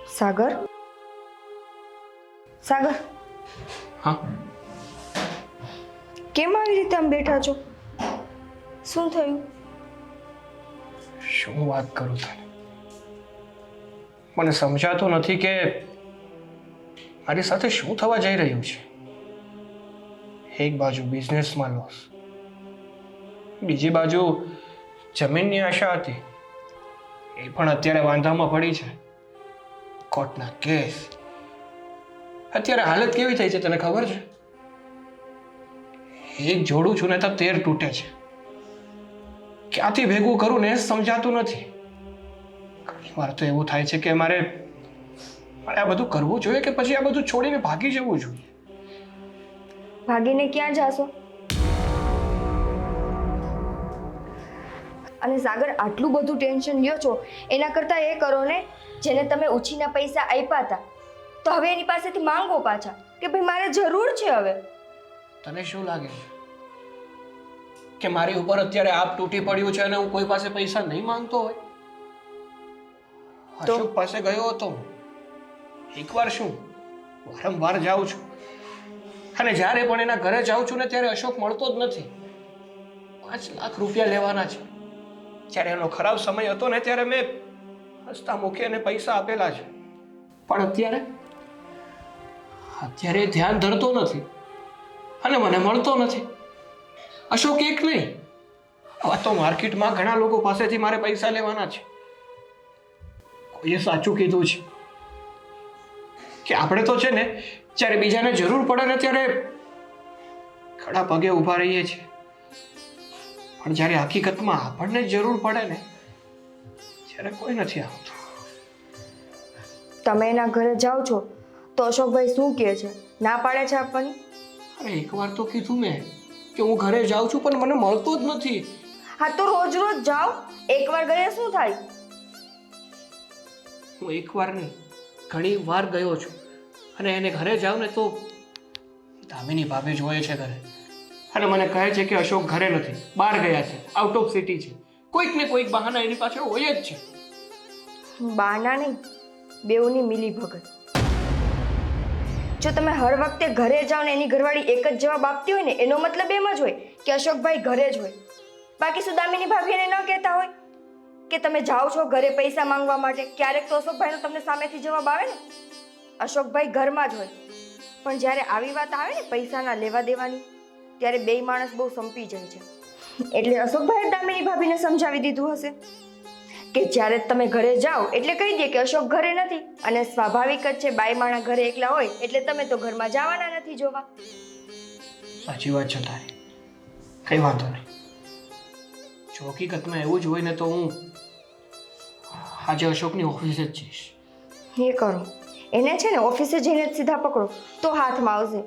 સાગર, સાગર, હા કેમ આવી રીતે આમ બેઠા છો? શું થયું? શું વાત કરું તને? મને સમજાતું નથી કે મારી સાથે શું થવા જઈ રહ્યું છે. એક બાજુ બિઝનેસમાં લોસ, બીજી બાજુ જમીનની આશા હતી, એ પણ અત્યારે વાંધામાં પડી છે. કોર્ટના કેસ. અત્યારે હાલત કેવી થઈ છે તને ખબર છે? એક જોડું છું ને તો 13 તૂટે છે. ક્યાંથી ભેગું કરું ને સમજાતું નથી. ઘણી વાર તો એવું થાય છે કે મારે આ બધું કરવું જોઈએ કે પછી આ બધું છોડીને ભાગી જવું જોઈએ. ભાગીને ક્યાં જાશો? અને સાગર, આટલું બધું ટેન્શન લ્યો છો એના કરતાં એ કરો ને જેને તમે ઉછીના પૈસા આપ્યા હતા, તો હવે એની પાસેથી માંગો પાછા કે ભાઈ મારે જરૂર છે. હવે તને શું લાગે છે કે મારી ઉપર અત્યારે આપ તૂટી પડ્યું છે અને હું કોઈ પાસે પૈસા નહીં માંગતો હોય? અશોક પાસે ગયો હતો હું. એકવાર શું, વારંવાર જાઉં છું અને જ્યારે પણ એના ઘરે જાઉં છું ને ત્યારે અશોક મળતો જ નથી. 5 લાખ રૂપિયા લેવાના છે. જ્યારે એનો ખરાબ સમય હતો ને ત્યારે મેં હસતા મુખે એને પૈસા આપેલા છે. પણ અત્યારે એ ધ્યાન ધરતો નથી અને મને મળતો નથી. અશોક એક નહીં, હવે તો માર્કેટમાં ઘણા લોકો પાસેથી મારે પૈસા લેવાના છે. કોઈએ સાચું કીધું છે કે આપણે તો છે ને જ્યારે બીજાને જરૂર પડે ને ત્યારે ખડા પગે ઊભા રહીએ છીએ, પણ જ્યારે હકીકતમાં આપણને જ જરૂર પડે ને ત્યારે કોઈ નથી આવતું. તમે એના ઘરે જાઓ છો તો અશોકભાઈ શું કહે છે? ના પાડે છે આપવાની? અરે એકવાર તો કીધું મેં કે હું ઘરે જાઉં છું પણ મને મળતો જ નથી. હા, તો રોજ રોજ જાઓ. એકવાર ગયા શું થાય? હું એકવાર નહીં, ઘણી વાર ગયો છું અને એને ઘરે જાઉં ને તો દામિની ભાભી જોઈએ છે ઘરે અને મને કહે છે કે અશોક ઘરે નથી, બહાર ગયા છે, આઉટ ઓફ સિટી છે. કોઈક ને કોઈક બહાના એની પાછળ હોય જ છે. બહાના નહીં, બેઉની મિલી ભગત. જો તમે હર વખતે ઘરે જાઓ ને એની ઘરવાળી એક જ જવાબ આપતી હોય ને એનો મતલબ એમ જ હોય કે અશોકભાઈ ઘરે જ હોય. બાકી શું દામિની ભાભી એને ન કહેતા હોય કે તમે જાઓ છો ઘરે પૈસા માંગવા માટે? ક્યારેક તો અશોકભાઈનો તમને સામેથી જવાબ આવે ને, અશોકભાઈ ઘરમાં જ હોય. પણ જ્યારે આવી વાત આવે ને પૈસાના લેવા દેવાની, ત્યારે બે માણસ બહુ સંપી જાય છે. એટલે અશોકભાઈએ દામિની ભાભીને સમજાવી દીધું હશે કે જ્યારે તમે ઘરે જાઓ એટલે કહી દે કે અશોક ઘરે નથી. અને સ્વાભાવિક જ છે, બાઈ માણા ઘરે એકલા હોય એટલે તમે તો ઘરમાં જવાના નથી જોવા. સાચી વાત છે તારી, કઈ વાંધો નહીં. જો હકીકતમાં એવું જ હોય ને તો હું આજે અશોકની ઓફિસે જ જઈશ. એ કરો. એને છે ને ઓફિસે જઈને જ સીધા પકડો તો હાથમાં આવશે.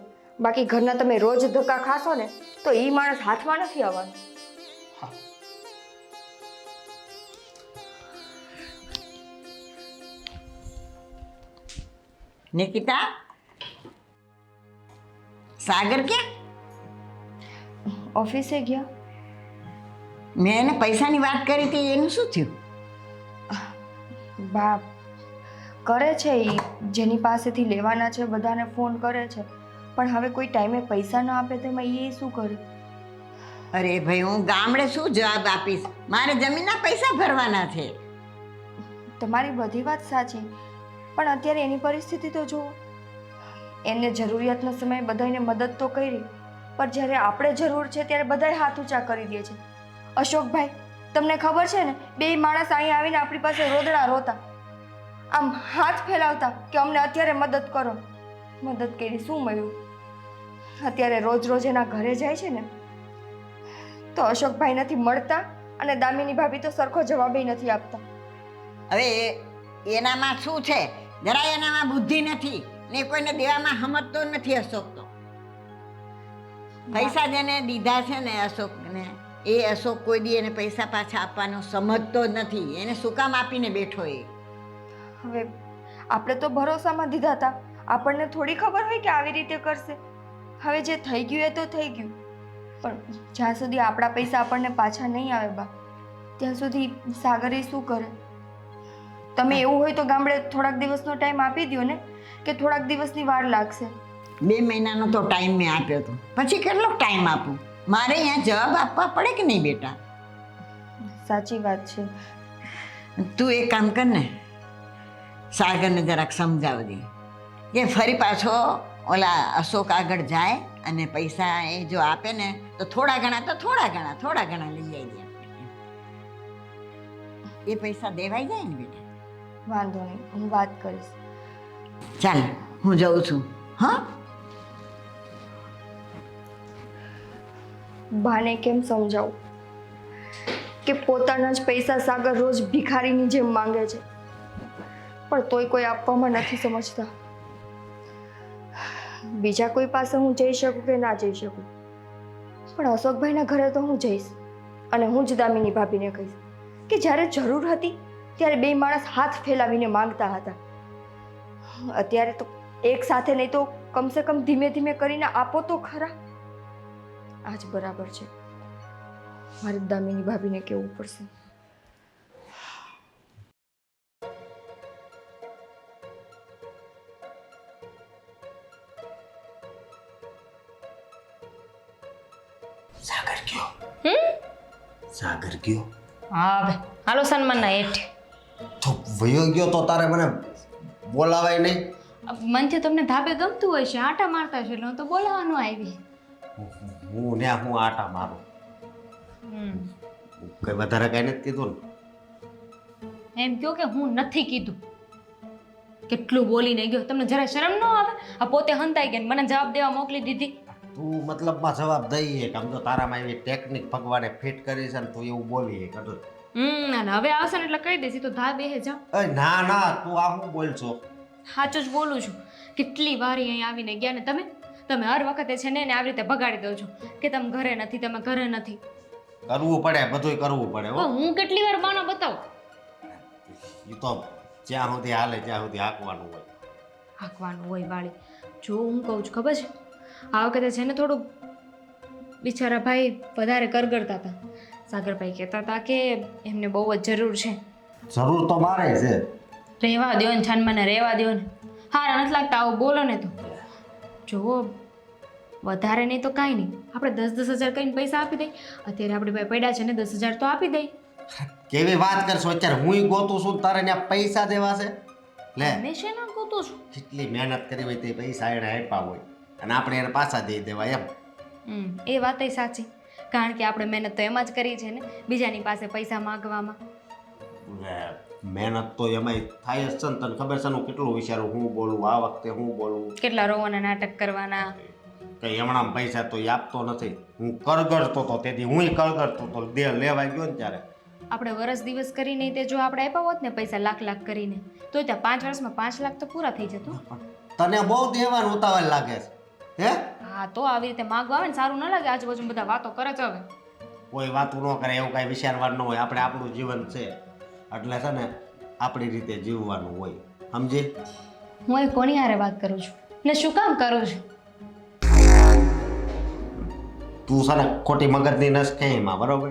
બાકી ઘરના તમે રોજ ધક્કા ખાશો ને તો એ માણસ હાથમાં નથી આવવાનો. હા. નિકિતા, સાગર ક્યાં? ઓફિસે ગયા. મેં એને પૈસાની વાત કરી હતી, એનું શું થયું? બા કરે છે એ જેની પાસેથી લેવાના છે બધાને ફોન કરે છે, પણ હવે કોઈ ટાઈમે પૈસા ન આપે તો એમાં એ શું કરે? અરે ભાઈ, હું ગામડે શું જવાબ આપીશ? મારે જમીનના પૈસા ભરવાના છે. તમારી બધી વાત સાચી, પણ અત્યારે એની પરિસ્થિતિ તો જુઓ. એને જરૂરિયાતનો સમયે બધાને મદદ તો કરી, પણ જ્યારે આપણે જરૂર છે ત્યારે બધાએ હાથ ઊંચા કરી દે છે. અશોકભાઈ, તમને ખબર છે ને, બે માણસ અહીં આવીને આપણી પાસે રોદડા રોતા, આમ હાથ ફેલાવતા કે અમને અત્યારે મદદ કરો. મદદ કરી શું મળ્યું? અત્યારે રોજ રોજ એના ઘરે જાય છે ને તો અશોકભાઈ નથી મળતા અને દામિની ભાભી તો સરખો જવાબ નથી આપતા. હવે એનામાં શું છે? જરાય એનામાં બુદ્ધિ નથી ને કોઈને દેવામાં સમજતો નથી. અશોક તો પૈસા જેને દીધા છે ને અશોકને, એ અશોક કોઈ દી એને પૈસા પાછા આપવાનો સમજતો જ નથી. એને શું કામ આપીને બેઠો એ? હવે આપણે તો ભરોસામાં દીધા હતા, આપણને થોડી ખબર હોય કે આવી રીતે કરશે. હવે જે થઈ ગયું એ તો થઈ ગયું, પણ જ્યાં સુધી આપણા પૈસા આપણને પાછા નહીં આવે બા, ત્યાં સુધી સાગર એ શું કરે? તમે એવું હોય તો ગામડે થોડાક દિવસનો ટાઈમ આપી દો ને, કે થોડાક દિવસની વાર લાગશે. 2 મહિનાનો તો ટાઈમ મેં આપ્યો હતો, પછી કેટલો ટાઈમ આપું? મારે અહીંયા જવાબ આપવા પડે કે નહીં બેટા? સાચી વાત છે. તું એક કામ કર ને, સાગરને જરાક સમજાવજે કે ફરી પાછો ઓલા અશોક આગળ જાય અને પૈસા એ જો આપે ને તો થોડા ઘણા લઈ જાય એ પૈસા દેવાઈ જાય ને બેટા. વાંધો નહીં, હું વાત કરીશ. ચાલ હું જાઉં છું. હા, બાને કેમ સમજાવું કે પોતાના જ પૈસા સાગર રોજ ભિખારીની જેમ માંગે છે, પણ તોય કોઈ આપવામાં નથી સમજતા. બીજા કોઈ પાસે હું જઈ શકું કે ના જઈ શકું, પણ અશોકભાઈના ઘરે તો હું જઈશ, અને હું જ દામિની ભાભીને કહીશ કે જ્યારે જરૂર હતી ત્યારે 2 માણસ હાથ ફેલાવીને માંગતા હતા. અત્યારે તો એક સાથે નહીં તો કમસે કમ ધીમે ધીમે કરીને આપો તો ખરા. આ જ બરાબર છે. મારે દામિની ભાભીને કહેવું પડશે. સાગર ગયો. સાગર ગયો હા હવે હાલો સન્માનના હેઠ. તો વયો ગયો તો તારે મને બોલાવાય નહીં? મનથી તમને ધાબે ગમતું હોય છે, આટા મારતા છે એટલે હું તો બોલાવાનું આવી. હું ને હું આટા મારું, કઈ વધારે કઈ નથી કીધું ને? એમ કહો કે હું નથી કીધું. કેટલું બોલીને ગયો, તમને જરા શરમ ન આવે? આ પોતે હંતાઈ ગયા ને મને જવાબ દેવા મોકલી દીધી. તું મતલબમાં જવાબ દઈએ કે આમ તો તારામાં એવી ટેકનિક ભગવાને ફિટ કરી છે ને તું એવું બોલી કદું. અને હવે આવશે ને એટલે કહી દેસી તો ધા બેહે જાઓ. ના ના, તું આ હું બોલ છો? સાચું જ બોલું છું. કેટલી વારી અહીં આવીને ગયા ને તમે હર વખતે છે ને આવી રીતે ભગાડી દો છો કે તમે ઘરે નથી. કરવું પડે, બધુંય કરવું પડે હો. હું કેટલી વાર બાનો બતાવું? એ તો જ્યાં સુધી હાલે ત્યાં સુધી હાંકવાનું હોય. હાંકવાનું હોય વાળી. જો હું કહું છું ખબર છે, આ વખતે છે ને થોડું બિચારા ભાઈ વધારે કરગરતા હતા. સાગરભાઈ કહેતા હતા કે એમને બહુ જ જરૂર છે. જરૂર તો મારે છે. રહેવા દો ને છાનમાને, રહેવા દો ને. હારા નથી લાગતા આવું બોલો ને તો. જુઓ, વધારે નહીં તો કાંઈ નહીં, આપણે 10,000 કરીને પૈસા આપી દઈ. અત્યારે આપણી પાસે પડ્યા છે ને 10,000 તો આપી દઈ. કેવી વાત કરશો? અત્યારે હું ગોતું છું, તારે ત્યાં પૈસા દેવા છે? લે, મેં શેના ગોતું છું? કેટલી મહેનત કરી હોય તે પૈસા એને આપ્યા હોય અને આપણે એને પાછા દઈ દેવા એમ. એ વાત સાચી, કારણ કે આપણે મહેનત તો એમાં જ કરી છે ને, બીજાની પાસે પૈસા માગવામાં. મહેનત તો એમાંય થાય જ છે ને. તને ખબર છે ને હું કેટલું વિચારું, હું બોલું આ વખતે, હું બોલું. કેટલા રોવાના નાટક કરવાના. કઈ હમણાં પૈસા તો એ આપતો નથી. હું કરગરતો હતો તેથી હું કરગરતો હતો. લેવા ગયો ને ત્યારે આપણે વરસ દિવસ કરીને તે જો આપણે આપ્યા હોત ને પૈસા લાખ કરીને, તો ત્યાં 5 વર્ષમાં 5 લાખ તો પૂરા થઈ જતો. તને બહુ દેવાનું ઉતાવળ લાગે છે હે? હા, તો આવી રીતે માગવા આવે ને સારું ન લાગે? આજુબાજુ બધા વાતો કરે છે. હવે કોઈ વાતું ન કરે, એવું કાંઈ વિચારવાનું ન હોય. આપણે આપણું જીવન છે એટલે છે ને આપણી રીતે જીવવાનું હોય, સમજી? હું એ કોની હારે વાત કરું છું ને શું કામ કરું છું? તું છે ને ખોટી મગજની નસ ક્યાંયમાં, બરોબર?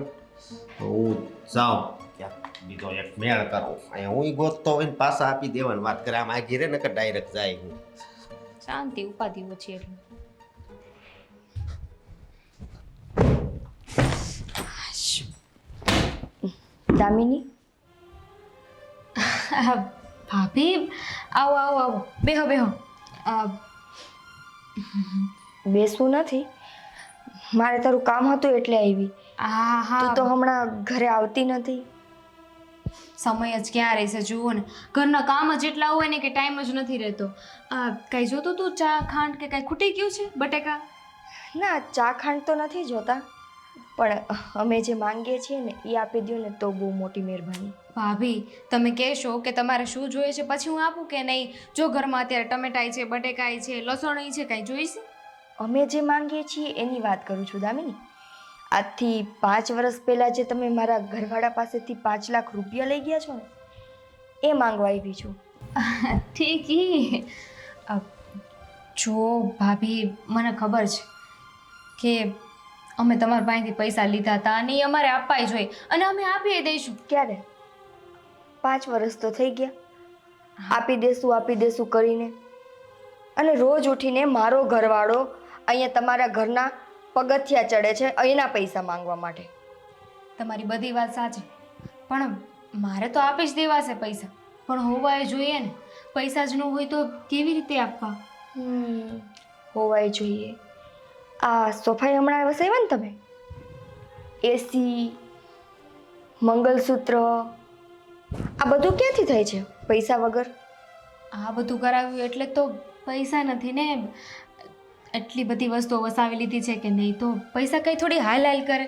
તો હું જાઉં ક્યાંક બીજો એક મેળ કરું. અહીંયા હું ગોતતો હોય ને પાછા આપી દેવાની વાત કરે. આમ આ ઘીરે ને કે ડાયરેક્ટ જાય. હું શાંતિ ઉપાધિ ઓછી એટલે. દામિની, ભાભી આવો બેહો. બેસવું નથી, મારે તારું કામ હતું એટલે આવી. હા, તું તો હમણાં ઘરે આવતી નથી. સમય જ ક્યાં રહેશે? જુઓ ને, ઘરના કામ જ એટલા હોય ને કે ટાઈમ જ નથી રહેતો. કઈ જોતું તું ચા ખાંડ કે કઈ ખૂટી ગયું છે? બટેકા? ના, ચા ખાંડ તો નથી જોતા, પણ અમે જે માંગીએ છીએ ને એ આપી દો ને તો બહુ મોટી મહેરબાની. ભાભી, તમે કહેશો કે તમારે શું જોઈએ છે પછી હું આપું કે નહીં? જો ઘરમાં અત્યારે ટમેટાઈ છે, બટેકાઈ છે, લસણ છે, કાંઈ જોઈશે? અમે જે માંગીએ છીએ એની વાત કરું છું દામિની. આજથી 5 વર્ષ પહેલાં જે તમે મારા ઘરવાળા પાસેથી 5 લાખ રૂપિયા લઈ ગયા છો ને એ માંગવા આવી છું. ઠીક. જો ભાભી, મને ખબર છે કે અમે તમારા પાસેથી પૈસા લીધા હતા અને એ અમારે આપવા જોઈએ અને અમે આપી દઈશું. ક્યારે? 5 વર્ષ તો થઈ ગયા આપી દેશું કરીને. અને રોજ ઉઠીને મારો ઘરવાળો અહીંયા તમારા ઘરના પગથિયા ચડે છે અહીંના પૈસા માંગવા માટે. તમારી બધી વાત સાચી, પણ મારે તો આપી જ દેવાશે પૈસા, પણ હોવા એ જોઈએ ને. પૈસા જ ન હોય તો કેવી રીતે આપવા? હોવાય જોઈએ. આ સોફાઈ હમણાં વસાવ્યા ને તમે, એસી, મંગલસૂત્ર, આ બધું ક્યાંથી થાય છે પૈસા વગર? આ બધું કરાવ્યું એટલે તો પૈસા નથી ને. એટલી બધી વસ્તુઓ વસાવી લીધી છે કે નહીં તો પૈસા કઈ થોડી હાલ કરે,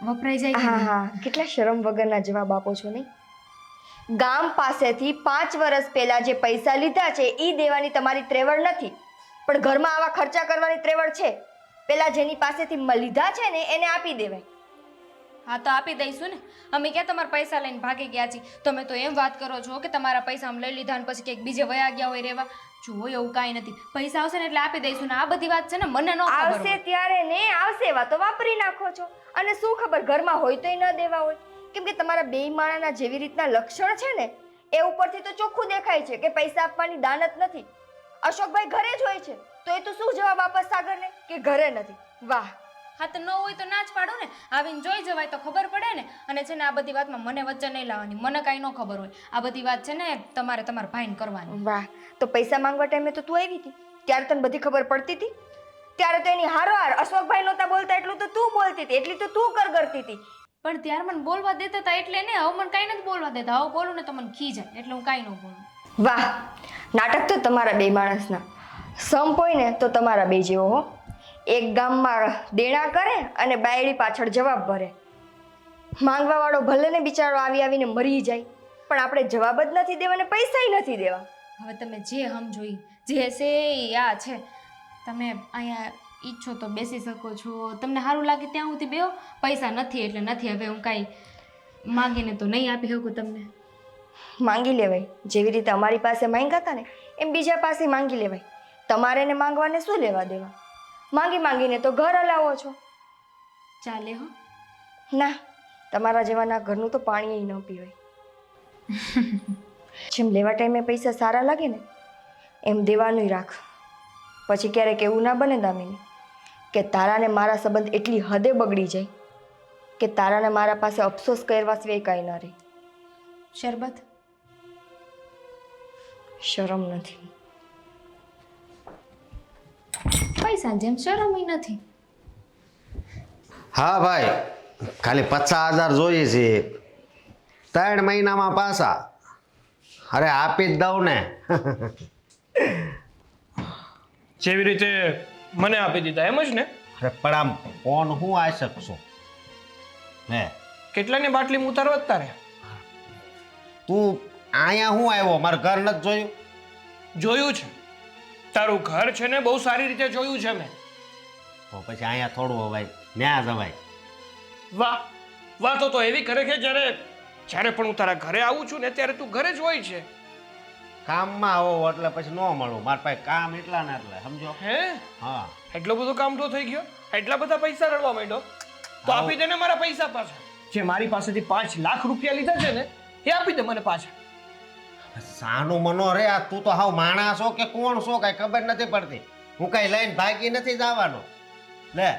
વપરાઈ જાય કે નહીં? હા, કેટલા શરમ વગરના જવાબ આપો છો નહીં. ગામ પાસેથી 5 વર્ષ પહેલા જે પૈસા લીધા છે એ દેવાની તમારી ત્રેવડ નથી, પણ ઘરમાં આવા ખર્ચા કરવાની ત્રેવડ છે. પેલા જેની પાસેથી લીધા છે ને એને આપી દેવાય. હા તો આપી દઈશું ને. અમે ક્યાં તમારા પૈસા લઈને ભાગી ગયા છીએ? તમે તો એમ વાત કરો છો કે તમારા પૈસા અમે લઈ લીધા અને પછી ક્યાંક બીજે વયા ગયા હોય રહેવા. જુઓ એવું કાંઈ નથી. પૈસા આવશે ને એટલે આપી દઈશું ને. આ બધી વાત છે ને મને ન ખબર આવશે હોય. ત્યારે ને આવશે એવા તો વાપરી નાખો છો. અને શું ખબર ઘરમાં હોય તોય ન દેવા હોય. કેમ કે તમારા બે માણાના જેવી રીતના લક્ષણ છે ને એ ઉપરથી તો ચોખ્ખું દેખાય છે કે પૈસા આપવાની દાનત નથી. અશોકભાઈ ઘરે જ હોય છે તો એ તો શું જવાબ આપે સાગરને કે ઘરે નથી? વાહ. હા તો ન હોય તો ના જ પાડો ને. આવીને જોઈ જવાય તો ખબર પડે ને. અને છે ને આ બધી વાતમાં મને વચ્ચે નહીં લાવવાની. મને કાંઈ ન ખબર હોય. આ બધી વાત છે ને તમારે તમારા ભાઈને કરવાની. વાહ. તો પૈસા માંગવા ટાઈમે તો તું આવી હતી, ત્યારે તને બધી ખબર પડતી હતી. ત્યારે તો એની હારોહાર અશોકભાઈ નહોતા બોલતા એટલું તો તું બોલતી હતી, એટલી તો તું કરતી હતી. પણ ત્યારે મને બોલવા દેતા હતા એટલે ને. હવે મને કાંઈ નથી બોલવા દેતા. હવે બોલું ને તો મને ખી જાય એટલે હું કાંઈ ન બોલું. વાહ. નાટક તો તમારા બે માણસના. સંપ હોય ને તો તમારા બે જેવો હો. એક ગામમાં દેણા કરે અને બાયડી પાછળ જવાબ ભરે. માંગવા વાળો ભલે ને બિચારો આવીને મરી જાય, પણ આપણે જવાબ જ નથી દેવા ને પૈસાય નથી દેવા. હવે તમે જે સમજો જે છે એ આ છે. તમે અહીંયા ઈચ્છો તો બેસી શકો છો, તમને સારું લાગે ત્યાં સુધી બેહો. પૈસા નથી એટલે નથી. હવે હું કાંઈ માંગીને તો નહીં આપી શકું તમને. માંગી લેવાય. જેવી રીતે અમારી પાસે માંગ્યા હતા ને એમ બીજા પાસે માંગી લેવાય. તમારે ને માંગવાને શું લેવા દેવા? માંગીને તો ઘર હલાવો છો. ચાલે હો. ના, તમારા જેવાના ઘરનું તો પાણી ન પીવાય. જેમ લેવા ટાઈમે પૈસા સારા લાગે ને એમ દેવાનું રાખ. પછી ક્યારેક એવું ના બને દામિની કે તારા ને મારા સંબંધ એટલી હદે બગડી જાય કે તારા ને મારા પાસે અફસોસ કરવા સિવાય કાંઈ ન રહે. શરબત? શરમ નથી. પૈસા જેમ શરમ નથી. હા ભાઈ, ખાલી 50,000 જોઈએ છે 3 મહિનામાં પાછા. અરે આપી જ દઉં ને. જેવી રીતે મને આપી દીધા એમ જ ને. અરે પણ આમ કોણ હું આવી શકશો હે? કેટલાની બાટલી ઉતારવા જ તારે? તું અહીંયા હું આવ્યો? મારું ઘર નથી જોયું? જોયું છે તારું ઘર છે ને, બહુ સારી રીતે જોયું છે મેં. તો પછી અહીંયા થોડું હવાય, ન્યા જવાય. વાહ, વાતો તો એવી કરે કે જ્યારે પણ હું તારા ઘરે આવું છું ને ત્યારે તું ઘરે જ હોય છે. કામમાં આવો એટલે પછી ન મળું. મારા પાસે કામ એટલા ને એટલે સમજો. હે? હા. એટલો બધો કામ તો થઈ ગયો? એટલા બધા પૈસા રડવા માંડ્યો? તો આપી દે ને મારા પૈસા પાછા. જે મારી પાસેથી 5 લાખ રૂપિયા લીધા છે ને એ આપી દે મને પાછા. સાનું મનો રે. આ તું તો હાવ માણસ છો કે કોણ છો કઈ ખબર નથી પડતી. હું કઈ લઈને ભાગી નથી જવાનો. લે,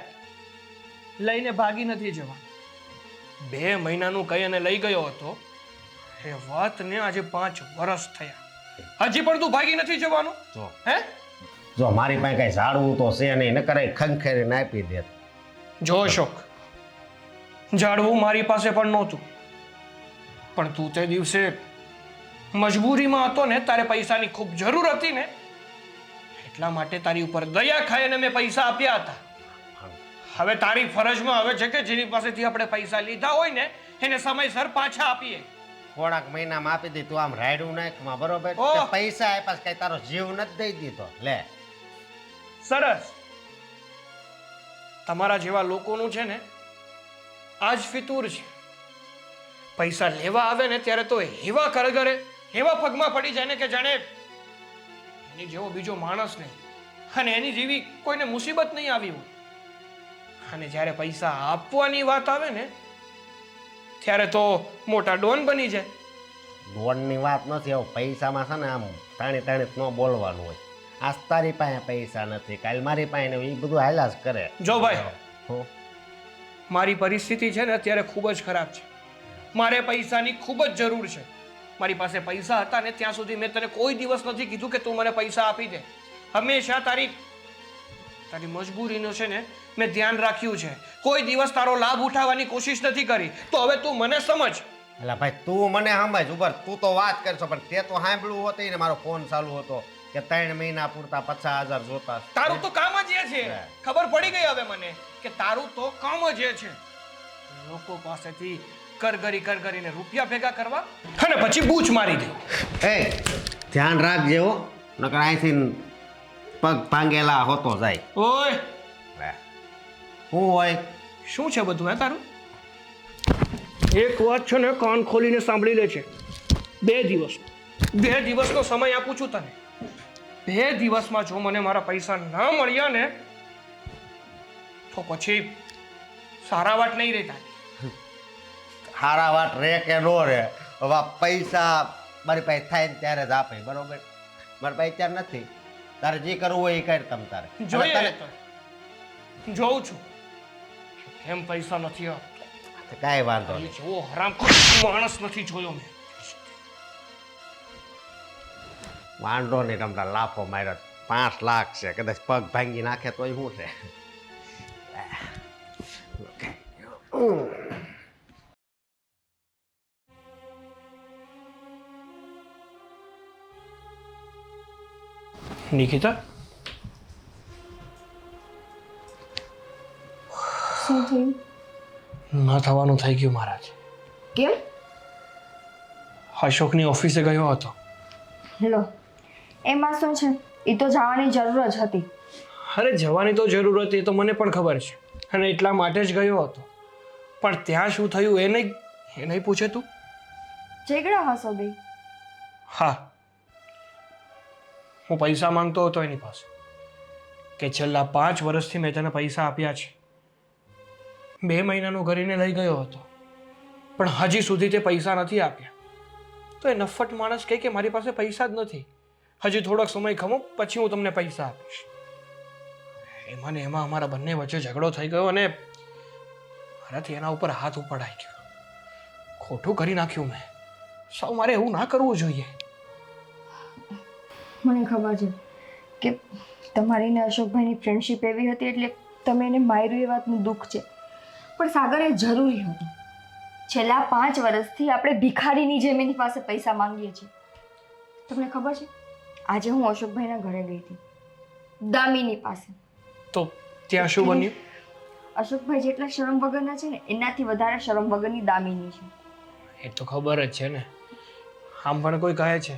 લઈને ભાગી નથી જવાનું. 2 મહિનાનું કઈ અને લઈ ગયો હતો એ વાતને આજે 5 વર્ષ થયા. હજી પણ તું ભાગી નથી જવાનું? જો હે? જો મારી પાસે કઈ ઝાડવું તો છે નહીં, ન કરે ખંખેરીને આપી દે. જો અશોક, ઝાડવું મારી પાસે પણ નહોતું, પણ તું તે દિવસે મજબૂરીમાં હતો ને, તારે પૈસાની ખૂબ જરૂર હતી ને, એટલા માટે તારી ઉપર દયા ખાઈ અને મેં પૈસા આપ્યા હતા. હવે તારી ફરજમાં હવે છે કે જેની પાસેથી આપણે પૈસા લીધા હોય ને એને સમયસર પાછા આપીએ. થોડાક મહિનામાં આપી દે. તું આમ રાયડું નાખમાં બરોબર. ઓહ! તે પૈસા આપ્યા કઈ તારો જીવ નથી દઈ દીધો. લે, સરસ. તમારા જેવા લોકોનું છે ને આજ ફિતૂર છે. પૈસા લેવા આવે ને ત્યારે તો એવા કરગરે, એવા પગમાં પડી જાય ને કે જાણે એની જેવો બીજો માણસ નહીં અને એની જેવી કોઈને મુસીબત નહીં આવી હોય. અને જ્યારે પૈસા આપવાની વાત આવે ને ત્યારે તો મોટા ડોન બની જાય. લોનની વાત નથી, હવે પૈસામાં છે ને આમ તાણી ન બોલવાનું હોય. આજ તારી પાસે પૈસા નથી, કાલ મારી પાસે ને એ બધું હાલ્યા જ કરે. જો ભાઈ, હો, મારી પરિસ્થિતિ છે ને અત્યારે ખૂબ જ ખરાબ છે. મારે પૈસાની ખૂબ જ જરૂર છે. મારી પાસે પૈસા હતા ને ત્યાં સુધી મેં તને કોઈ દિવસ નથી કીધું કે તું મને પૈસા આપી દે. હંમેશા તારી મજબૂરીનો છે ને મેં ધ્યાન રાખ્યું છે. કોઈ દિવસ તારો લાભ ઉઠાવવાની કોશિશ નથી કરી. તો હવે તું મને સમજ. એટલે ભાઈ તું મને સમજ ઉપર, તું તો વાત કરશો પણ તે તો સાંભળ્યું હતું ને, મારો ફોન ચાલુ હતો કે 3 મહિના પૂરતા 50,000 જોતા. તારું તો કામ જ એ છે. ખબર પડી ગઈ હવે મને કે તારું તો કામ જ એ છે. લોકો પાસેથી કરીને રૂપિયા ભેગા કરવા અને પછી બૂચ મારી દે. એ ધ્યાન રાખજે હો, નકર અહીંથી પગ ભાંગેલા હોતો જાય. ઓય, શું હોય? શું છે બધું હે તારું? એક વાત છે ને કાન ખોલીને સાંભળી લે છે. 2 દિવસનો સમય આપું છું તને. 2 દિવસમાં જો મને મારા પૈસા ના મળ્યા ને તો પછી સારા વાત નહીં રહેતા. હારા વાત રે કે નો રે, હવે પૈસા મારી પાસે થાય ને ત્યારે જ આપે, બરોબર? મારી પાસે અત્યારે નથી. તારે જે કરવું હોય એ કર તમ તારે. જોઈએ તો જોઉં છું કેમ પૈસા નથી આપતો. કાંઈ વાંધો નહીં. જેવો હરામખોર માણસ નથી જોયો મેં. વાંધો નહીં, તમને લાફો માર્યો 5 લાખ છે, કદાચ પગ ભાંગી નાખે તોય શું છે. નિકિતા, શું થયું? ન થવાનું થઈ ગયું મારાથી. કેમ? અશોકની ઓફિસે ગયો હતો. લો, એમાં શું છે? એ તો જવાની જરૂર જ હતી. અરે જવાની તો જરૂર હતી, એ તો મને પણ ખબર છે, અને એટલા માટે જ ગયો હતો. પણ ત્યાં શું થયું એ નહીં પૂછે તું? ઝઘડા હશો બે? હા, હું પૈસા માંગતો હતો એની પાસે કે છેલ્લા 5 વર્ષથી મેં તને પૈસા આપ્યા છે. 2 મહિનાનું કરીને લઈ ગયો હતો, પણ હજી સુધી તે પૈસા નથી આપ્યા. તો એ નફ્ફટ માણસ કહે કે મારી પાસે પૈસા જ નથી, હજી થોડોક સમય ખમો પછી હું તમને પૈસા આપીશ. એમાં અમારા બંને વચ્ચે ઝઘડો થઈ ગયો અને મારાથી એના ઉપર હાથ ઉપડાઈ ગયો. ખોટું કરી નાખ્યું મેં. સાવ મારે એવું ના કરવું જોઈએ. મને ખબર છે કે તમારી ને અશોકભાઈની ફ્રેન્ડશિપ એવી હતી એટલે તમે એને માર્યું એ વાતનું દુઃખ છે, પણ સાગર એ જરૂરી હતું. છેલ્લા 5 વર્ષથી આપણે ભિખારીની જેમ એની પાસે પૈસા માંગીએ છીએ. તમને ખબર છે, આજે હું અશોકભાઈના ઘરે ગઈ હતી, દામિની પાસે. તો ત્યાં શું બન્યું? અશોકભાઈ જેટલા શરમ વગરના છે ને એનાથી વધારે શરમ વગરની દામિની છે. એ તો ખબર જ છે ને. આમ પણ કોઈ કહે છે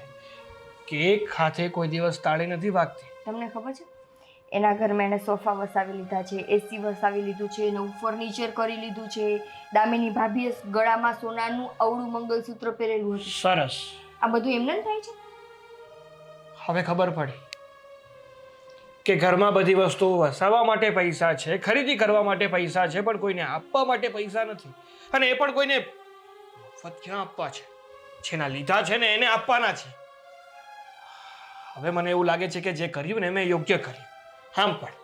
કે એક હાથે કોઈ દિવસ તાળી નથી વાગતી. તમને ખબર છે, એના ઘરમાં એણે સોફા વસાવી લીધા છે, એસી વસાવી લીધું છે, નવું ફર્નિચર કરી લીધું છે. દામિની ભાભીએ ગળામાં સોનાનું અવળું મંગલસૂત્ર પહેરેલું હતું. સરસ. આ બધું એમને જ થાય છે? હવે ખબર પડી કે ઘરમાં બધી વસ્તુઓ વસાવવા માટે પૈસા છે, ખરીદી કરવા માટે પૈસા છે, પણ કોઈને આપવા માટે પૈસા નથી. અને એ પણ કોઈને મફત ક્યાં આપવા છે? જેના લીધા છે ને એને આપવાના છે. હવે મને એવું લાગે છે કે જે કર્યું ને મેં યોગ્ય કર્યું. આમ પણ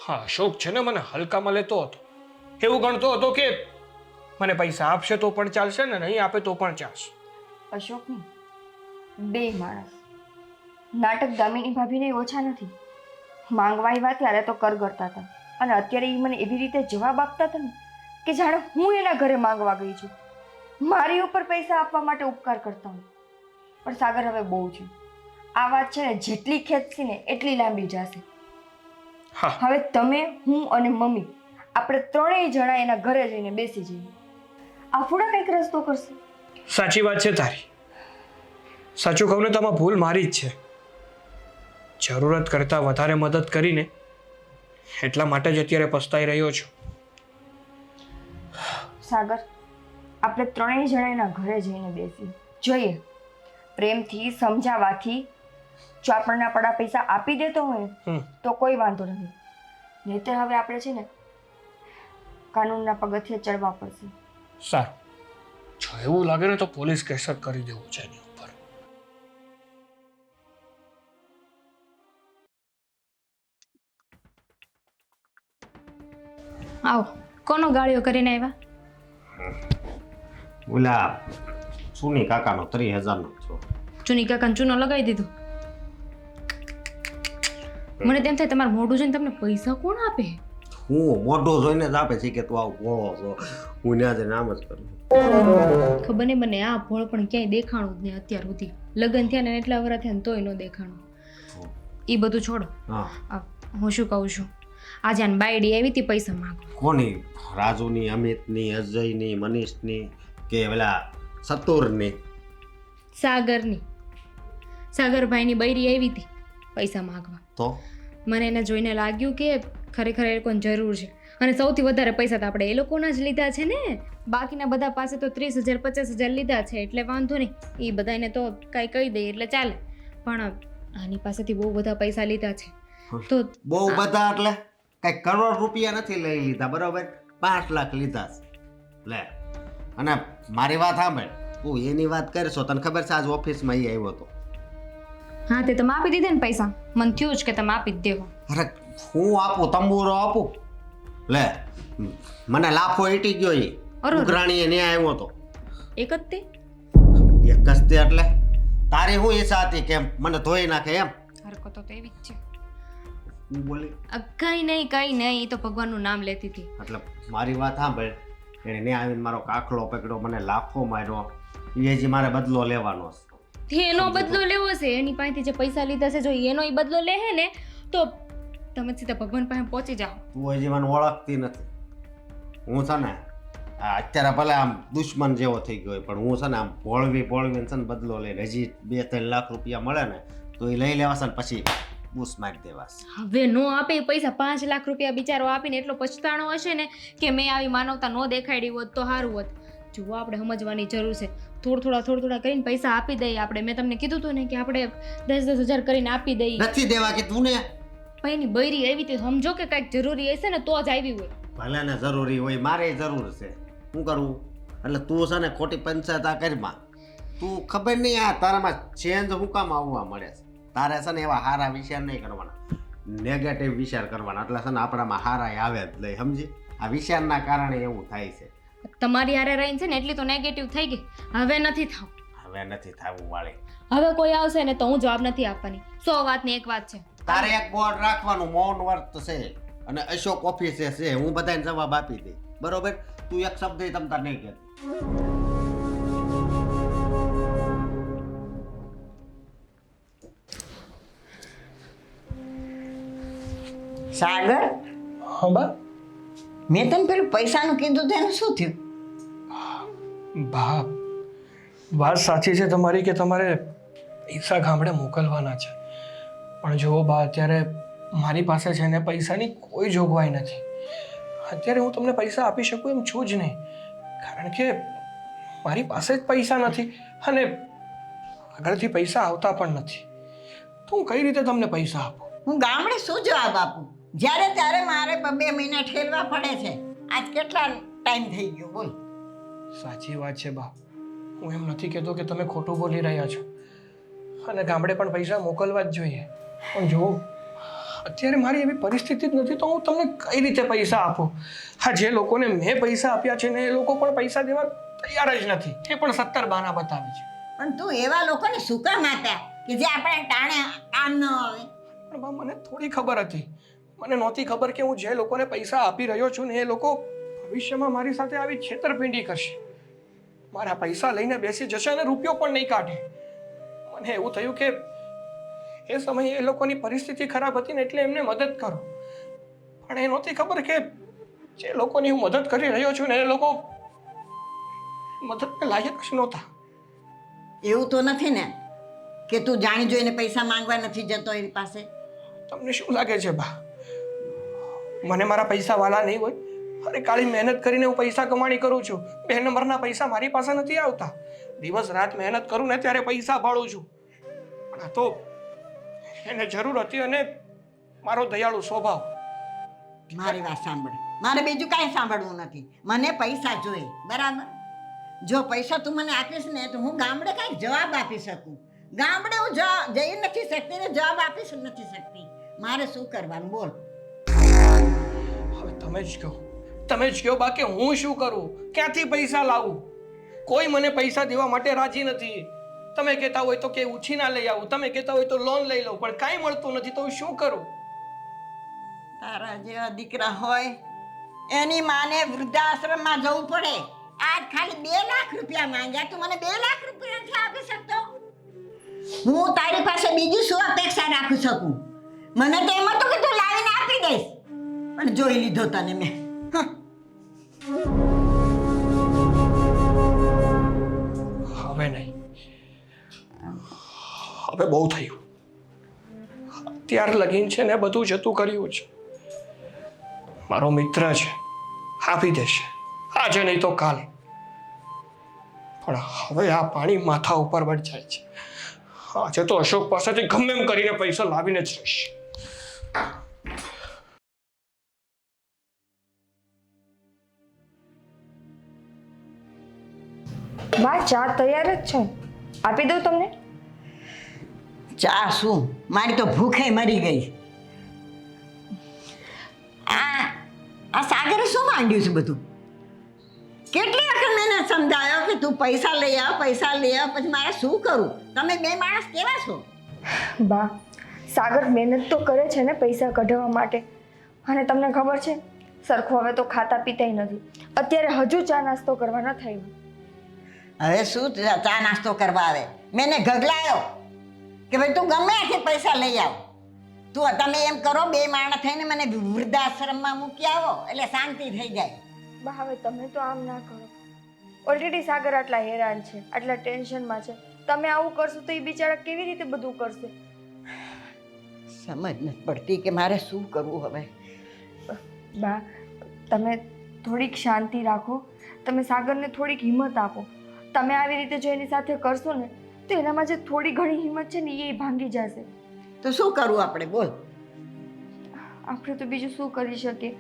હા, અશોક છે ને મને હલકામાં લેતો હતો. એવું ગણતો હતો કે મને પૈસા આપશે તો પણ ચાલશે ને નહીં આપે તો પણ ચાલશે. અશોકની 2 માણસ. નાટક દામિની ભાભીને ઓછા નથી. માંગવા આવ્યા ત્યારે તો કર કરતા હતા, અને અત્યારે એ મને એવી રીતે જવાબ આપતા હતા ને કે જાણે હું એના ઘરે માંગવા ગઈ છું, મારી ઉપર પૈસા આપવા માટે ઉપકાર કરતા હું. પણ સાગર હવે બહુ છે. આ વાત છે ને જેટલી ખેંચશે ને એટલી લાંબી જશે. હા, હવે તમે, હું અને મમ્મી આપણે 3 જણા એના ઘરે જઈને બેસી જઈએ. આફુડા કંઈક રસ્તો કરશે. સાચી વાત છે તારી. સાચું કહું ને તો આમાં ભૂલ મારી જ છે. જરૂરત કરતાં વધારે મદદ કરીને એટલા માટે જ અત્યારે પસ્તાઈ રહ્યો છું. સાગર, આપણે 3 જણા એના ઘરે જઈને બેસી જોઈએ. પ્રેમથી, સમજાવવાથી જો આપણને આપણા પૈસા આપી દેતો હોય તો કોઈ વાંધો નથી. નહીંતર હવે આપણે છે ને કાનૂનના પગથિયે ચડવા પડશે. સારું, જો એવું લાગે ને તો પોલીસ કેસ જ કરી દેવું છે એની ઉપર. આવો કોનો ગાળિયો કરીને આવ્યા? ઓલા સુની કાકાનો 30,000 નો છો. ચૂની કાકાને ચૂનો લગાવી દીધો. મને તેમ થાય તમારું મોઢું જોઈને તમને પૈસા કોણ આપે? હું મોઢો જોઈને જ આપે છે કે તું આવું ભોળો છો. હું ત્યાં જઈને આમ જ કરું. ખબર નહીં મને આ ભોળ પણ ક્યાંય દેખાણું જ નહીં અત્યાર સુધી. લગ્ન થયા ને એટલા વર્ષ થયા ને તોય ન દેખાણું. એ બધું છોડો. હા. હું શું કહું છું, આજે આને બાયડી આવી હતી પૈસા માંગવા. કોની? રાજુની, અમિતની, અજયની, મનીષની કે પેલા સતુરની? સાગરની. સાગરભાઈની બૈરી આવી હતી પૈસા માંગવા. તો મને એને જોઈને લાગ્યું કે ખરેખર એ લોકોને જરૂર છે, અને સૌથી વધારે પૈસા તો આપણે એ લોકોના જ લીધા છે ને. બાકીના બધા પાસે તો 30,000 50,000 લીધા છે એટલે વાંધો નહીં, એ બધાને તો કાંઈ કહી દઈએ એટલે ચાલે. પણ આની પાસેથી બહુ બધા પૈસા લીધા છે. તો બહુ બધા એટલે કઈ કરોડ રૂપિયા નથી લઈ લીધા, બરોબર? 5 લાખ લીધા છે. લે, અને મારી વાત સાંભળ, તું એની વાત કરશો, તને ખબર છે આજ ઓફિસમાં એ આવ્યો હતો. હા, તે તમે આપી દીધા ને પૈસા? મને થયું જ કે તમે આપી જ દેવો. અરે હું આપું, તંબુરો આપું? લે, મને લાફો ઈટી ગયો એ ઉઘરાણીએ ને આવ્યો હતો. એક જ તે? એક જ તે એટલે તારી હું ઈચ્છા હતી કે મને ધોઈ નાખે એમ? હરકતો તો એવી જ છે. હું બોલી કઈ નહીં, એ તો ભગવાનનું નામ લેતી હતી. એટલે મારી વાત સાંભળ, એને ને આવીને મારો કાખલો પકડ્યો, મને લાફો માર્યો, એ હજી મારે બદલો લેવાનો છે. એનો બદલો લેવો છે, એની પાસેથી જે પૈસા લીધા છે જો એનો ઈ બદલો લે હે ને તો તમે સીધા ભગવાન પાસે પહોંચી જાઓ. તું હજી મને ઓળખતી નથી. હું છે ને અત્યારે ભલે આમ દુશ્મન જેવો થઈ ગયો હોય, પણ હું છે ને આમ ભોળવીને છે ને બદલો લઈને હજી 2-3 લાખ રૂપિયા મળે ને તો એ લઈ લેવાશે ને પછી બૂસ મારી દેવાશે. હવે નો આપે એ પૈસા 5 લાખ રૂપિયા બિચારો આપીને એટલો પછતાણો હશે ને કે મેં આવી માનવતા નો દેખાડી હોત તો સારું હોત. જુઓ, આપણે સમજવાની જરૂર છે. થોડા કરીને પૈસા આપી દઈએ આપણે. મેં તમને કીધું હતું ને કે આપણે 10,000 કરીને આપી દઈએ. નથી દેવા કે તું ને પણ એની બૈરી આવી હતી, સમજો કે કાંઈક જરૂરી હશે ને તો જ આવી હોય. ભલે ને જરૂરી હોય, મારે જરૂર છે. શું કરવું? એટલે તું છે ને ખોટી પંચાયત આ કરીમાં તું ખબર નહીં આ તારામાં ચેન્જ હું કામ આવવા મળે છે. તારે છે ને એવા હારા વિચાર નહીં કરવાના, નેગેટિવ વિચાર કરવાના. એટલે છે ને આપણામાં હારા આવે જ લઈ, સમજી? આ વિચારના કારણે એવું થાય છે. તમારી હારે રહીને છે ને એટલી તો નેગેટિવ થઈ ગઈ. હવે નથી થાવ. હવે નથી થવું વાળી. હવે કોઈ આવશે ને તો હું જવાબ નથી આપવાની. 100 વાતની એક વાત છે. તારે એક બોર્ડ રાખવાનું, મૌન વર્ત છે અને અશોક ઓફિસે છે. હું બધાને જવાબ આપી દઈ, બરોબર? તું એક શબ્દ તમ તાર નહીં કહેતી. સાગર, હા બા. મેં તને પેલું પૈસાનું કીધું તો એનું શું થયું? બા, વાત સાચી છે તમારી કે તમારે પૈસા ગામડે મોકલવાના છે, પણ જુઓ બા, અત્યારે મારી પાસે છે ને પૈસાની કોઈ જોગવાઈ નથી. અત્યારે હું તમને પૈસા આપી શકું એમ છું જ નહીં, કારણ કે મારી પાસે જ પૈસા નથી અને આગળથી પૈસા આવતા પણ નથી. તો હું કઈ રીતે તમને પૈસા આપું? હું ગામડે શું જવાબ આપું? જ્યારે ત્યારે મારે 2 મહિના ઠેલવા પડે છે. આજ કેટલા ટાઈમ થઈ ગયો બોલ? સાચી વાત છે બા, હું એમ નથી કહેતો કે તમે ખોટું બોલી રહ્યા છો, અને ગામડે પણ પૈસા મોકલવા જ જોઈએ. પણ જો અત્યારે મારી એવી પરિસ્થિતિ જ નથી, તો હું તમને કઈ રીતે પૈસા આપું? હા, જે લોકોને મેં પૈસા આપ્યા છે ને એ લોકો પણ પૈસા દેવા તૈયાર જ નથી. એ પણ 70 બહાના બતાવે છે. પણ તું એવા લોકોને શું કામ આપ્યા કે જે આપણે ટાણે કામ ન આવે? પણ બા, મને થોડી ખબર હતી. મને નહોતી ખબર કે હું જે લોકોને પૈસા આપી રહ્યો છું ને એ લોકો ભવિષ્યમાં મારી સાથે આવી છેતરપિંડી કરશે. મારા પૈસા લઈને બેસી જશે અને રૂપિયો પણ નહીં કાઢે. મને એવું થયું કે એ સમયે એ લોકોની પરિસ્થિતિ ખરાબ હતી ને એટલે એમને મદદ કરો. પણ એ નહોતી ખબર કે જે લોકોની હું મદદ કરી રહ્યો છું ને એ લોકો મદદને લાયક જ નહોતા. એવું તો નથી ને કે તું જાણી જોઈને પૈસા માંગવા નથી જતો એની પાસે? તમને શું લાગે છે બા, મને મારા પૈસા વાલા નહીં હોય? અરે કાળી મહેનત કરીને હું પૈસા કમાણી કરું છું. 2 નંબરના પૈસા મારી પાસે નથી આવતા. દિવસ રાત મહેનત કરું ને ત્યારે પૈસા ભાળું છું. પણ આ તો એને જરૂર હતી અને મારો દયાળુ સ્વભાવ. મારી વાત સાંભળ, મારે બીજું કાંઈ સાંભળવું નથી. મને પૈસા જોઈએ, બરાબર? જો પૈસા તું મને આપીશ ને તો હું ગામડે કાંઈક જવાબ આપી શકું. ગામડે હું જઈ નથી શકતી ને જવાબ આપી નથી શકતી. મારે શું કરવાનું બોલ? હવે તમે જ કહો બાકી હું શું કરું? ક્યાંથી પૈસા લાવું? કોઈ મને પૈસા દેવા માટે રાજી નથી. તમે કહેતા હોય તો કે ઉછીના લઈ આવું, તમે કહેતા હોય તો લોન લઈ લઉં, પણ કાંઈ મળતું નથી તો હું શું કરું? તારા જેવા દીકરા હોય એની માને વૃદ્ધાશ્રમમાં જવું પડે. આજ ખાલી 2 લાખ રૂપિયા માંગ્યા, તું મને 2 લાખ રૂપિયા નથી આપી શકતો? હું તારી પાસે બીજી શું અપેક્ષા રાખી શકું? મને તો એમ હતું કે તું લાવીને આપી દઈશ, પણ જોઈ લીધો તને મેં. હવે નહીં, હવે બહુ થયું. અત્યાર લગીન છે ને બધું જતું કર્યું છે. મારો મિત્ર છે, આપી દેશે આજે નહીં તો કાલે, પણ હવે આ પાણી માથા ઉપર વળી જાય છે. આજે તો અશોક પાસેથી ગમે એમ કરીને પૈસા લાવીને જ રહીશ. બા ચા તૈયાર જ છે, આપી દઉં તમને? ચા શું, મારી તો ભૂખે મરી ગઈ. આ સાગરે શું માંગ્યું છે બધું? કેટલી વખત મેં એને સમજાયો કે તું પૈસા લઈ આવ, પૈસા લઈ આવ, પછી મારે શું કરું? તમે 2 માણસ કેવા છો? બા સાગર મહેનત તો કરે છે ને પૈસા કઢાવવા માટે, અને તમને ખબર છે સરખું હવે તો ખાતા પીતાય નથી. અત્યારે હજુ ચા નાસ્તો કરવા ન થયો. હવે શું ચા નાસ્તો કરવા આવે? મેં એને ગગલાયો કે ભાઈ તું ગમે ત્યાંથી પૈસા લઈ આવ. તમે એમ કરો 2 માણસ થઈને મને વૃદ્ધાશ્રમમાં મૂકી આવો એટલે શાંતિ થઈ જાય. બા હવે તમે તો આમ ના કરો. ઓલરેડી સાગર આટલા હેરાન છે, આટલા ટેન્શનમાં છે. તમે આવું કરશો તો એ બિચારા કેવી રીતે બધું કરશે? સમજ નથી પડતી કે મારે શું કરવું હવે. બા તમે થોડીક શાંતિ રાખો, તમે સાગરને થોડીક હિંમત આપો. તમે આવી રીતે જો એની સાથે કરશો ને તો એનામાં જે થોડી ઘણી હિંમત છે ને એ ભાંગી જશે. તો શું કરવું આપણે બોલ? આપણે તો બીજું શું કરી શકીએ?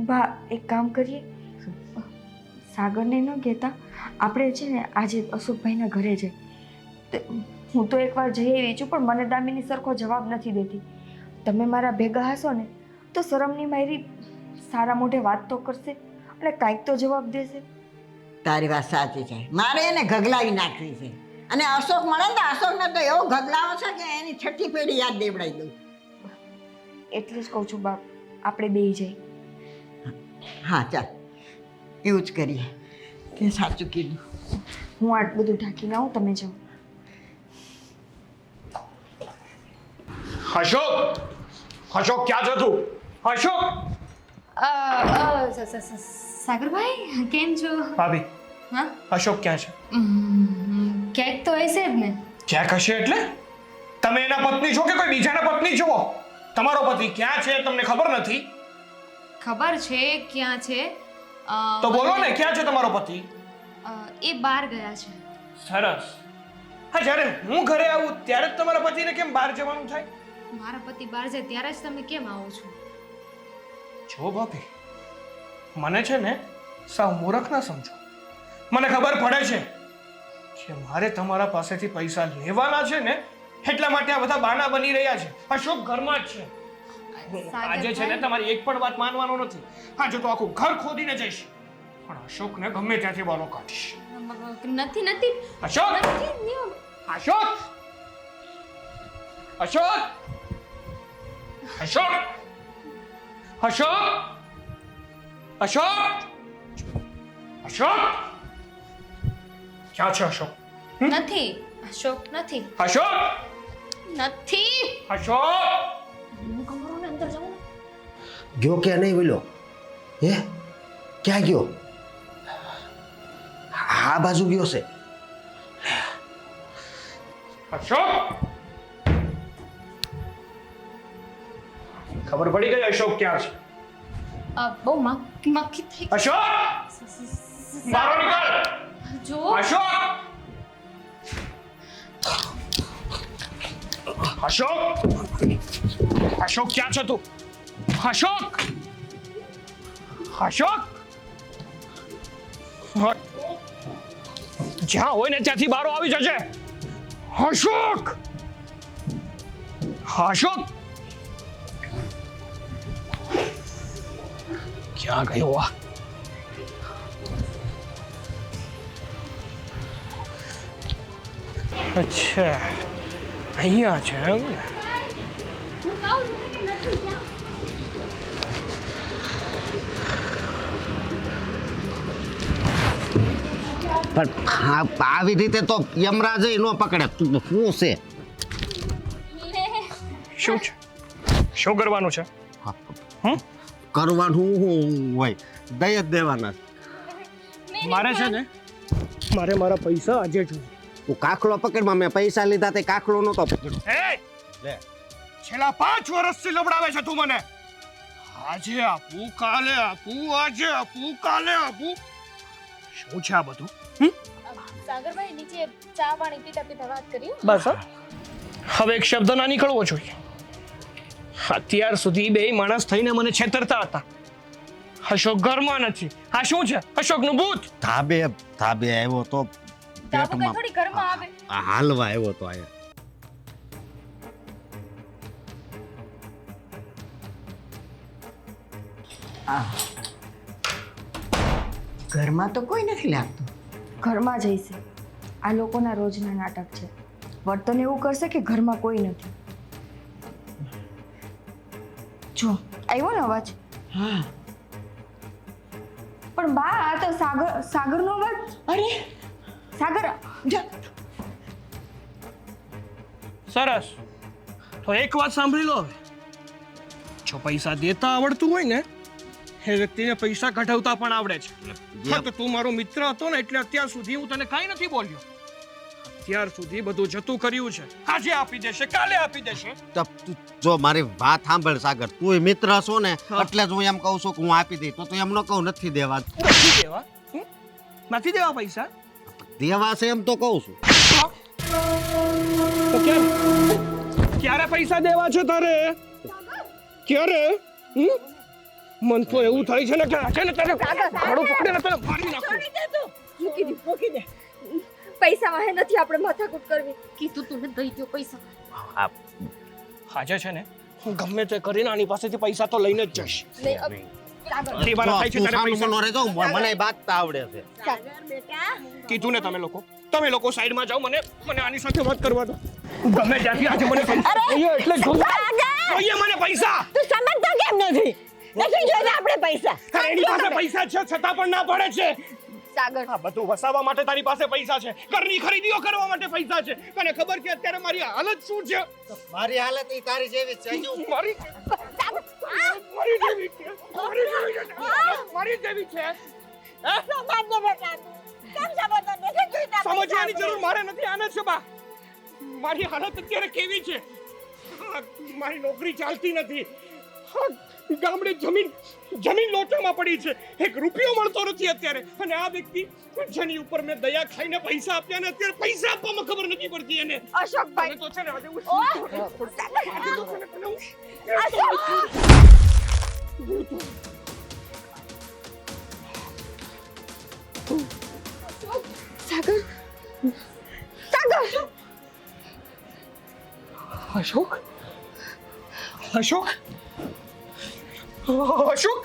બા એક કામ કરીએ, સાગરને ન કહેતા આપણે છે ને આજે અશોકભાઈના ઘરે જઈએ. હું તો એકવાર જઈ આવી છું, પણ મને દામિની સરખો જવાબ નથી દેતી. તમે મારા ભેગા હશો ને તો શરમની મારી સારા મોઢે વાત તો કરશે અને કાંઈક તો જવાબ દેશે. તારી વાત સાચી છે, મારે એને ગગલાવી નાખવી છે. અને અશોક મળે ને તો અશોકને તો એવો ગગલાવો છે કે એની 6ઠ્ઠી પેઢી યાદ દેવડાવી દઉં. એટલે જ કહું છું બાપ, આપણે બેય જઈએ. હા ચાલ એવું જ કરીએ. તે સાચું કીધું. હું આટલું બધું ઢાંકીને આવું, તમે જાઓ. અશોક, અશોક ક્યાં છે તું? અશોક! સાગરભાઈ કેમ છો? ભાભી, હા અશોક ક્યાં છે? ક્યાંક તો હશે જ ને. ક્યાંક હશે એટલે? તમે એના પત્ની છો કે કોઈ બીજાના પત્ની છો? તમારો પતિ ક્યાં છે તમને ખબર નથી? ખબર છે ક્યાં છે. તો બોલો ને, ક્યાં છે તમારો પતિ? એ બહાર ગયા છે. સરસ. હા, જ્યારે હું ઘરે આવું ત્યારે જ તમારા પતિને કેમ બહાર જવાનું થાય? મારા પતિ બહાર જાય ત્યારે જ તમે કેમ આવો છો? જો ભાભી, મને છે ને સાવ મૂર્ખ ના સમજો. મને ખબર પડે છે કે મારે તમારા પાસેથી પૈસા લેવાના છે ને, એટલા માટે આ બધા બાના બની રહ્યા છે. અશોક ઘરમાં જ છે. આજે છે ને તમારી એક પણ વાત માનવાનો નથી. આજે તો આખું ઘર ખોદીને જઈશ, પણ અશોકને ગમે ત્યાંથી બાનો કાઢીશ. નથી અશોક! અશોક! અશોક! અશોક! અશોક! અશોક! અશોક! ક્યાં છે અશોક? નથી અશોક નથી. અશોક! નથી. અશોક! હું કમરો ને અંદર જાઉં. ગયો કે નહીં બોલો? હે ક્યાં ગયો? આ બાજુ ગયો છે. અશોક! ખબર પડી ગઈ અશોક ક્યાં છે? બહુ મક્ખી થઈ અશોક! બહાર નીકળ! જો અશોક! અશોક! અશોક ક્યાં છે તું? અશોક! અશોક! જ્યાં હોય ને ત્યાંથી બહાર આવી જશે. અશોક, અશોક ક્યાં ગયો? આ અચ્છા, અહીંયા છે એમ ને? પણ આવી રીતે તો યમરાજ નો પકડે. તું શું છે? શું છે? શું કરવાનું છે? કરવાનું શું હોય? દઈ જ દેવાના. મારે છે ને, મારે મારા પૈસા આજે જોઈએ. તું કાખલો પકડમાં મેં પૈસા લીધા તે કાખલો નતો પકડ્યો. એ છેલ્લા 5 વર્ષથી લબડાવે છે તું મને. આજે આપું, કાલે આપું, આજે આપું, કાલે આપું. શું છે આ બધું? સાગરભાઈ નીચે ચા પાણી પીતા પીતા વાત કરી. બસ હવે એક શબ્દ ના નીકળવો જોઈએ. અત્યાર સુધી બે માણસ થઈને મને છેતરતા હતા. અશોક ઘરમાં નથી. આ શું છે? અશોકનું ભૂત. ધાબે આવ્યો તો પેટમાં થોડી ઘરમાં આવે. હાલવા આવ્યો તો આયા. ઘરમાં તો કોઈ નથી લાગતું. ઘરમાં જઈશે. આ લોકોના રોજના નાટક છે. વર્તન એવું કરશે કે ઘરમાં કોઈ નથી. જો આવ્યો ને અવાજ. હા. પણ બા આ તો સાગરનો અવાજ. અરે સાગર સરસ. તો એક વાત સાંભળી લો હવે. જો પૈસા દેતા આવડતું હોય ને, એ વ્યક્તિને પૈસા કઢાવતા પણ આવડે છે. હા, તો તું મારો મિત્ર હતો ને, એટલે અત્યાર સુધી હું તને કાંઈ નથી બોલ્યો. અત્યાર સુધી બધું જતું કર્યું છે. આજે આપી દેશે, કાલે આપી દેશે. તો તું જો મારી વાત સાંભળ સાગર, તું મિત્ર છો ને એટલે જ હું એમ કહું છું કે હું આપી દઈ. તો એમ ન કહું નથી દેવા. નથી દેવા? નથી દેવા પૈસા? દેવા છે એમ તો કહું છું. તો ક્યારે પૈસા દેવા છે તારે? ક્યારે? મન તો એવું થાય છે ને કે આજે ને તારે ઘોડું પકડીને તને મારી નાખું. મૂકી દે. પૈસા વાહે નથી આપણે માથાકૂટ કરવી. કીધું તું ને દઈ દો પૈસા. આજે છે ને હું ગમે તે કરીને આની પાસેથી પૈસા તો લઈને જ જઈશ. આટલી વાર થાય છે તું તારે સાનું પૈસા. મનો રહેજો, મને બાતતા આવડે છે. કીધું ને તમે લોકો સાઈડમાં જાઓ. મને આની સાથે વાત કરવા દો. ગમે ત્યાંથી આજે મને પૈસા જોઈએ એટલે જોઈએ મને પૈસા. તું સમજતો કેમ નથી? નથી જોઈતા આપણે પૈસા. અરે એની પાસે પૈસા છે છતાં પણ ના પડે છે. સાગર આ બધું વસાવવા માટે તારી પાસે પૈસા છે, ઘરની ખરીદીઓ કરવા માટે પૈસા છે. તને ખબર છે અત્યારે મારી હાલત શું છે? મારી હાલત ઈ તારી જેવી છે. મારી જેવી છે. મારી જેવી છે. સમજવાની જરૂર મારે નથી. આને છે બા, મારી હાલત અત્યારે કેવી છે? મારી નોકરી ચાલતી નથી. ગામડે જમીન લોચામાં પડી છે. 1 રૂપિયો મળતો નથી અત્યારે. અને આ વ્યક્તિ જેની ઉપર મેં દયા ખાઈને પૈસા આપ્યા ને અત્યારે પૈસા આપવામાં ખબર નથી પડતી એને. અશોકભાઈ તો છે ને આજે હું સાગર સાગર અશોક અશોક અશોક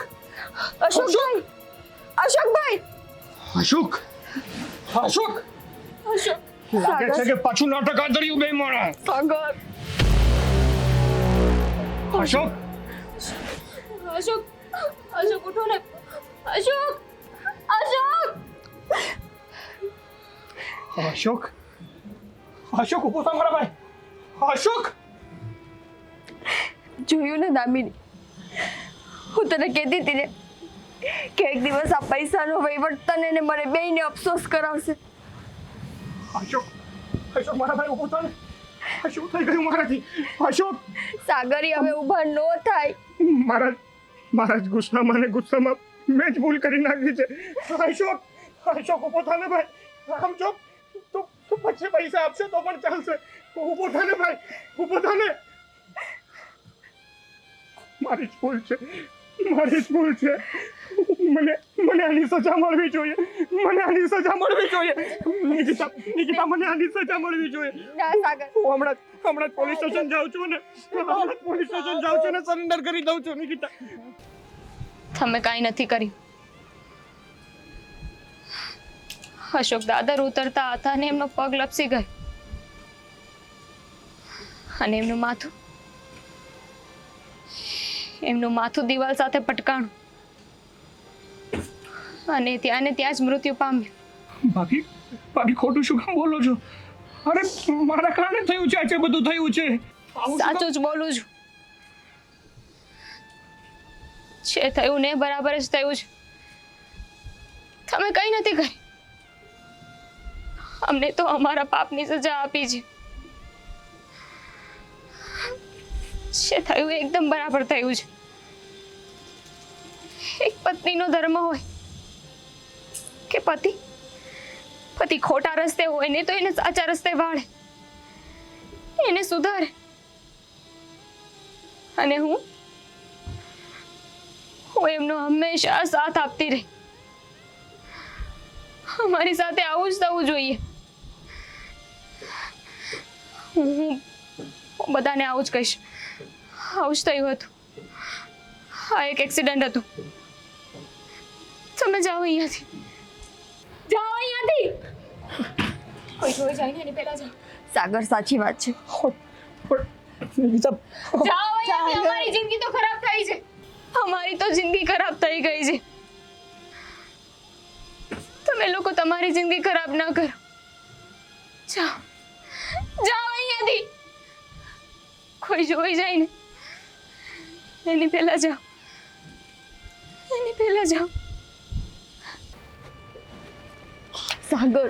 અશોકભાઈ અશોકભાઈ અશોક અશોક લાગે છે કે પાછું નાટક આદર્યું બે માણસ. સાગર અશોક અશોક ઉઠો ને. અશોક ઉભો થા મારા ભાઈ. અશોક જોયું ને દામિની, હું તને કહેતી હતી ને કે એક દિવસ આ પૈસાનો વહીવટ તને ને મને બેયને અફસોસ કરાવશે. અશોક મારા ભાઈ ઉભો થા ને. શું થઈ ગયું મારાથી? અશોક સાગરી હવે ઊભા ન થાય. મારા જ ગુસ્સામાં મેં જ ભૂલ કરી નાખી છે. અશોક ઉભો થા ને ભાઈ. આમ જો તું પછી પૈસા આપશે તો પણ ચાલશે. ઉભો થા ને ભાઈ, ઉભો થા ને. મારી જ ભૂલ છે. મને મને આની સજા મળવી જોઈએ, મને આની સજા મળવી જોઈએ. નિકિતા, મને આની સજા મળવી જોઈએ. ના સાગર, હું હમણાં જ પોલીસ સ્ટેશન જાઉં છું ને, સરેન્ડર કરી દઉં છું. નિકિતા, તમે કાંઈ નથી કર્યું. અશોક દાદર ઉતરતા હતા અને એમનો પગ લપસી ગયો અને એમનું માથું દિવાલ સાથે પટકાણું અને ત્યાં ને ત્યાં જ મૃત્યુ પામ્યું. ભાભી ખોટું શું કામ બોલો છો? અરે મારા કારણે થયું છે, આ બધું થયું છે. સાચું જ બોલું છું. જે થયું ને બરાબર જ થયું છે. તમે કઈ નથી કરી. અમને તો અમારા પાપની સજા આપી છે. જે થયું એ એકદમ બરાબર થયું છે. એક પત્નીનો ધર્મ હોય કે પતિ ખોટા રસ્તે હોય ને તો એને સાચા રસ્તે વાળે, એને સુધારે. અને હું એમનો હંમેશા સાથ આપતી રહી. અમારી સાથે આવું જ થવું જોઈએ. હું બધાને આવું જ કહીશ. આવું જ થયું હતું. આ એક એક્સિડન્ટ હતું. તમે જાઓ અહીંયાથી. જાઓ અહીંયાથી. કોઈ જોઈ જાય ને એની પહેલા જાઓ. સાગર, સાચી વાત છે. નિકિતા, જાઓ અહીંયાથી. અમારી જિંદગી તો ખરાબ થઈ છે. અમારી તો જિંદગી ખરાબ થઈ ગઈ છે. તમે લોકો તમારી જિંદગી ખરાબ ના કરો. જાઓ અહીંયાથી. કોઈ જોઈ જાય ને એની પહેલા જાઓ. સાગર,